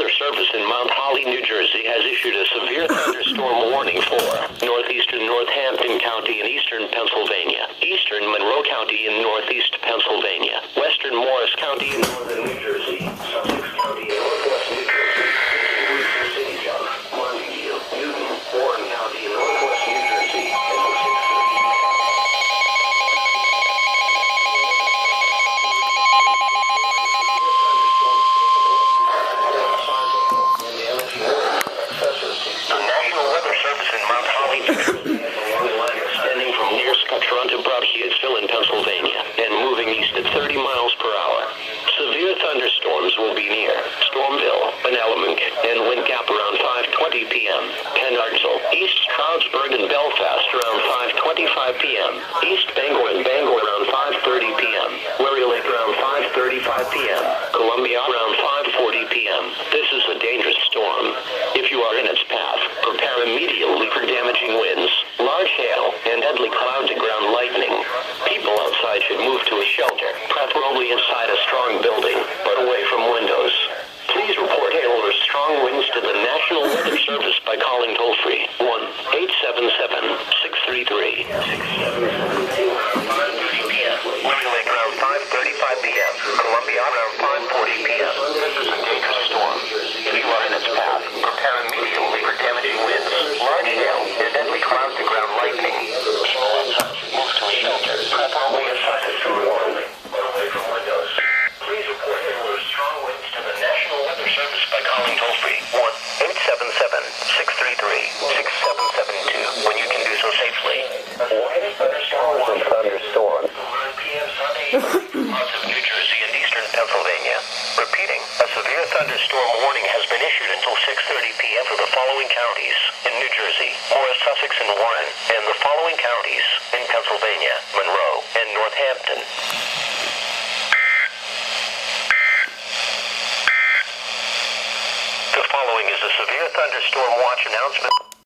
Weather Service in Mount Holly, New Jersey has issued a severe thunderstorm warning for northeastern Northampton County in eastern Pennsylvania, eastern Monroe County in northeast Pennsylvania, western Morris County in northern New Jersey, Sussex County in northwest New Jersey, includes the cities of Montague, Newton, Warren County in northwest New Jersey, and in Pennsylvania and moving east at 30 miles per hour. Severe thunderstorms will be near Stormville, Benellimank, and Windgap around 5:20 p.m. Penardsel, East Stroudsburg and Belfast around 5:25 p.m. East Bangor and Bangor around 5:30 p.m. Wherry Lake around 5:35 p.m. Columbia around 5:40 p.m. This is a dangerous storm. If you are in its path, prepare immediately for damaging winds, large hail, and deadly cloud-to-ground lightning. People outside should move to a shelter, preferably inside a strong building, but away from windows. Please report hail or strong winds to the National Weather Service by calling toll-free 1-877-633-6772. Wherry Lake around 5:35 p.m. Columbia around 5:40 p.m. This is a dangerous storm. If you are in its path, prepare immediately for damaging winds, large hail, and deadly cloud-to-ground lightning. People outside should move to a shelter, preferably inside a strong building, but away from windows. Please report hail or strong winds to the National Weather Service by calling toll-free 1-877-633-6772 when you can do so safely. Thunderstorms and thunderstorms. 9 p.m. Sunday, parts of New Jersey and eastern Pennsylvania. Repeating, a severe thunderstorm warning has been issued until 6:30 p.m. for the following counties in New Jersey, Morris, Sussex, and Warren, and the following counties in Pennsylvania, Monroe, and Northampton. The following is a severe thunderstorm watch announcement.